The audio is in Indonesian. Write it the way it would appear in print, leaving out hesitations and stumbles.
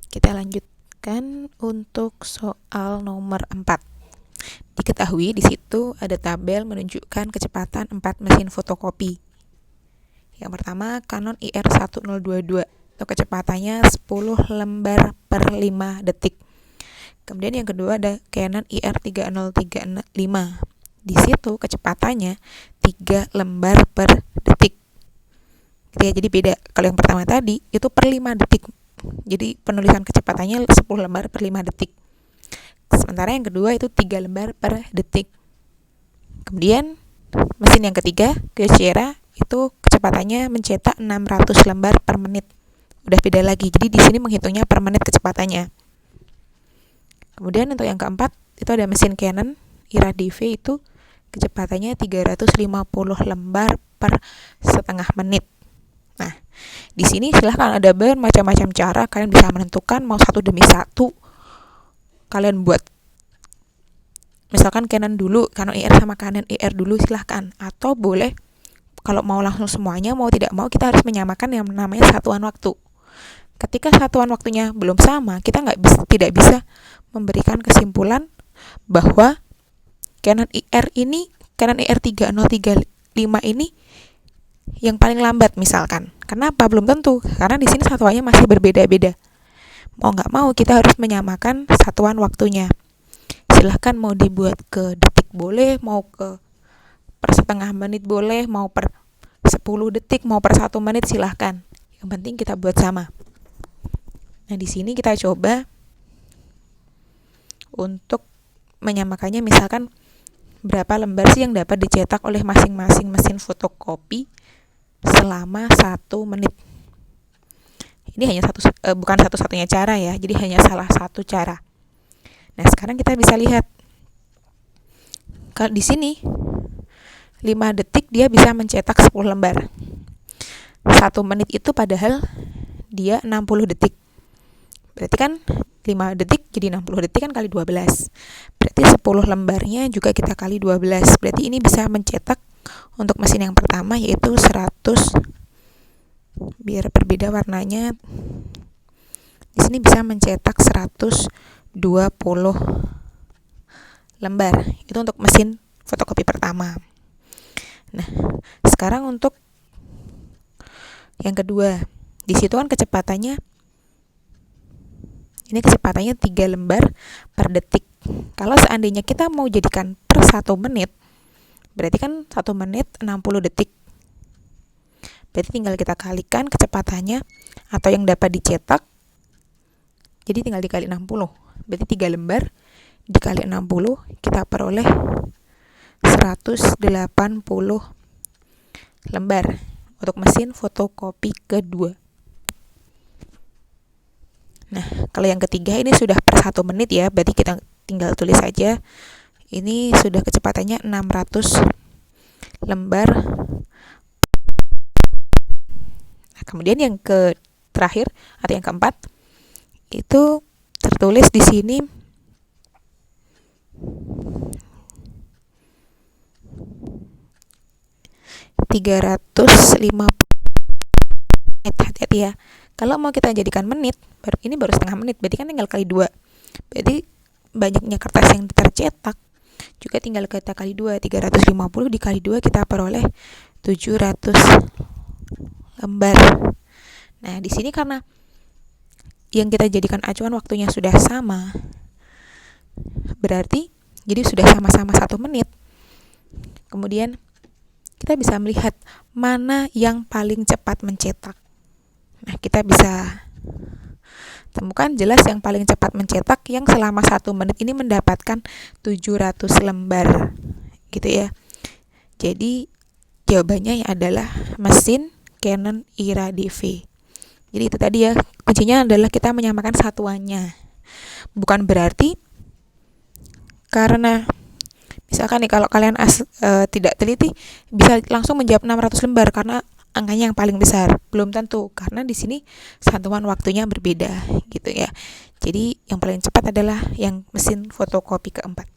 Kita lanjutkan untuk soal nomor 4. Diketahui di situ ada tabel menunjukkan kecepatan 4 mesin fotokopi. Yang pertama Canon IR1022 atau kecepatannya 10 lembar per 5 detik. Kemudian yang kedua ada Canon IR3035. Di situ kecepatannya 3 lembar per detik. Jadi beda. Kalau yang pertama tadi itu per 5 detik. Jadi penulisan kecepatannya 10 lembar per 5 detik. Sementara yang kedua itu 3 lembar per detik. Kemudian mesin yang ketiga, Kyocera, itu kecepatannya mencetak 600 lembar per menit. Udah beda lagi. Jadi di sini menghitungnya per menit kecepatannya. Kemudian untuk yang keempat, itu ada mesin Canon IRA-DV, itu kecepatannya 350 lembar per setengah menit. Nah, di sini silahkan ada bermacam-macam cara kalian bisa menentukan mau satu demi satu kalian buat. Misalkan Canon dulu, Canon IR sama Canon IR dulu silahkan. Atau boleh kalau mau langsung semuanya, mau tidak mau kita harus menyamakan yang namanya satuan waktu. Ketika satuan waktunya belum sama, kita tidak bisa memberikan kesimpulan bahwa Canon IR3035 ini yang paling lambat misalkan. Kenapa? Belum tentu, karena di sini satuannya masih berbeda-beda. Mau nggak mau kita harus menyamakan satuan waktunya. Silahkan mau dibuat ke detik boleh, mau ke per setengah menit boleh, mau per 10 detik, mau per 1 menit silahkan. Yang penting kita buat sama. Nah, di sini kita coba untuk menyamakannya, misalkan berapa lembar sih yang dapat dicetak oleh masing-masing mesin fotokopi selama 1 menit. Ini hanya bukan satu-satunya cara ya, jadi hanya salah satu cara. Nah, sekarang kita bisa lihat kalau di sini 5 detik dia bisa mencetak 10 lembar. 1 menit itu padahal dia 60 detik. Berarti kan 5 detik jadi 60 detik kan kali 12. Berarti 10 lembarnya juga kita kali 12. Berarti ini bisa mencetak untuk mesin yang pertama yaitu 100, biar berbeda warnanya. Di sini bisa mencetak 120 lembar. Itu untuk mesin fotokopi pertama. Nah, sekarang untuk yang kedua. Di situ kan kecepatannya 3 lembar per detik. Kalau seandainya kita mau jadikan per 1 menit, berarti kan 1 menit 60 detik. Berarti tinggal kita kalikan kecepatannya atau yang dapat dicetak. Jadi tinggal dikali 60. Berarti 3 lembar dikali 60 kita peroleh 180 lembar untuk mesin fotokopi kedua. Nah, kalau yang ketiga ini sudah per 1 menit ya, berarti kita tinggal tulis saja. Ini sudah kecepatannya 600 lembar. Nah, kemudian yang terakhir atau yang keempat itu tertulis di sini hati-hati ya. Kalau mau kita jadikan menit, ini baru setengah menit, berarti kan tinggal kali 2. Berarti banyaknya kertas yang tercetak juga tinggal kita kali 2. 350 dikali 2 kita peroleh 700 lembar. Nah, di sini karena yang kita jadikan acuan waktunya sudah sama, berarti jadi sudah sama-sama 1 menit. Kemudian kita bisa melihat mana yang paling cepat mencetak. Nah, kita bisa temukan jelas yang paling cepat mencetak yang selama 1 menit ini mendapatkan 700 lembar. Gitu ya. Jadi jawabannya adalah mesin Canon IRA-DV. Jadi itu tadi ya, kuncinya adalah kita menyamakan satuannya. Bukan berarti karena misalkan nih kalau kalian tidak teliti bisa langsung menjawab 600 lembar karena angkanya yang paling besar. Belum tentu, karena di sini satuan waktunya berbeda gitu ya. Jadi yang paling cepat adalah yang mesin fotokopi keempat.